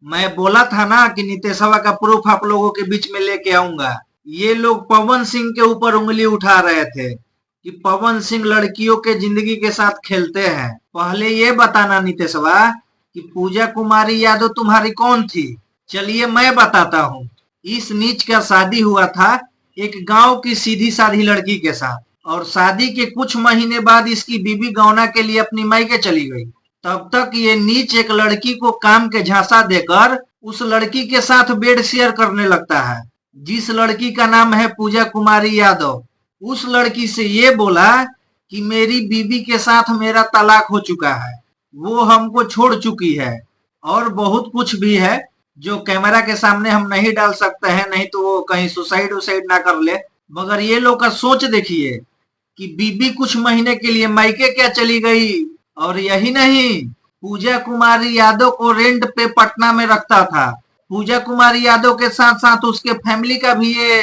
मैं बोला था ना कि नितेशवा का प्रूफ आप लोगों के बीच में लेके आऊंगा। ये लोग पवन सिंह के ऊपर उंगली उठा रहे थे कि पवन सिंह लड़कियों के जिंदगी के साथ खेलते हैं। पहले ये बताना नितेशवा कि पूजा कुमारी यादव तुम्हारी कौन थी। चलिए मैं बताता हूँ। इस नीच का शादी हुआ था एक गांव की सीधी साधी लड़की के साथ, और शादी के कुछ महीने बाद इसकी बीबी गौना के लिए अपनी मायके चली गई। तब तक ये नीच एक लड़की को काम के झांसा देकर उस लड़की के साथ बेड शेयर करने लगता है, जिस लड़की का नाम है पूजा कुमारी यादव। उस लड़की से ये बोला कि मेरी बीबी के साथ मेरा तलाक हो चुका है, वो हमको छोड़ चुकी है, और बहुत कुछ भी है जो कैमरा के सामने हम नहीं डाल सकते हैं, नहीं तो वो कहीं सुसाइड उसाइड ना कर ले। मगर ये लोग का सोच देखिए कि बीबी कुछ महीने के लिए मायके क्या चली गई, और यही नहीं, पूजा कुमारी यादव को रेंट पे पटना में रखता था। पूजा कुमारी यादव के साथ साथ उसके फैमिली का भी ये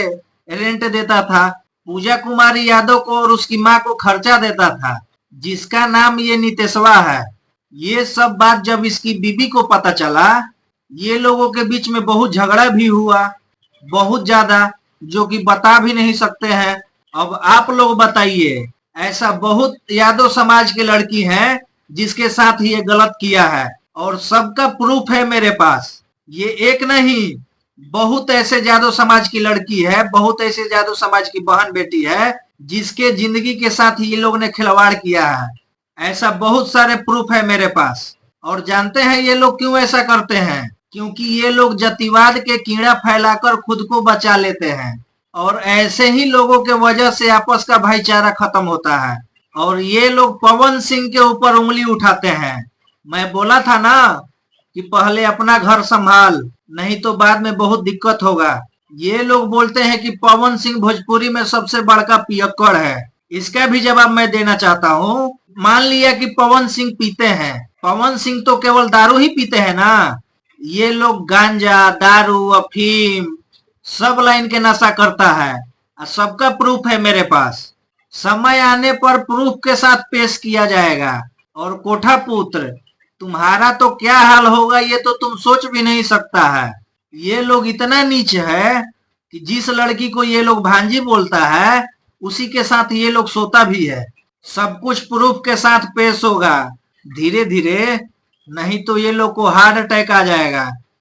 रेंट देता था। पूजा कुमारी यादव को और उसकी माँ को खर्चा देता था, जिसका नाम ये नितेशवा है। ये सब बात जब इसकी बीबी को पता चला, ये लोगों के बीच में बहुत झगड़ा भी हुआ, बहुत ज्यादा, जो कि बता भी नहीं सकते हैं। अब आप लोग बताइए, ऐसा बहुत यादव समाज की लड़की है जिसके साथ ये गलत किया है, और सबका प्रूफ है मेरे पास। ये एक नहीं, बहुत ऐसे यादव समाज की लड़की है, बहुत ऐसे यादव समाज की बहन बेटी है जिसके जिंदगी के साथ ये लोग ने खिलवाड़ किया है। ऐसा बहुत सारे प्रूफ है मेरे पास। और जानते हैं ये लोग क्यों ऐसा करते हैं? क्योंकि ये लोग जातिवाद के कीड़ा फैलाकर खुद को बचा लेते हैं, और ऐसे ही लोगों के वजह से आपस का भाईचारा खत्म होता है। और ये लोग पवन सिंह के ऊपर उंगली उठाते हैं। मैं बोला था ना कि पहले अपना घर संभाल, नहीं तो बाद में बहुत दिक्कत होगा। ये लोग बोलते हैं कि पवन सिंह भोजपुरी में सबसे बड़का पियक्कड़ है। इसका भी जवाब मैं देना चाहता हूँ। मान लिया कि पवन सिंह पीते हैं, पवन सिंह तो केवल दारू ही पीते हैं ना। ये लोग गांजा, दारू, अफीम सब लाइन के नशा करता है, सबका प्रूफ है मेरे पास। समय आने पर प्रूफ के साथ पेश किया जाएगा। और कोठा पुत्र, तुम्हारा तो क्या हाल होगा ये तो तुम सोच भी नहीं सकता है। ये लोग इतना नीच है कि जिस लड़की को ये लोग भांजी बोलता है उसी के साथ ये लोग सोता भी है। सब कुछ प्रूफ के साथ पेश होगा धीरे धीरे, नहीं तो ये लोग को हार्ट अटैक आ जाएगा।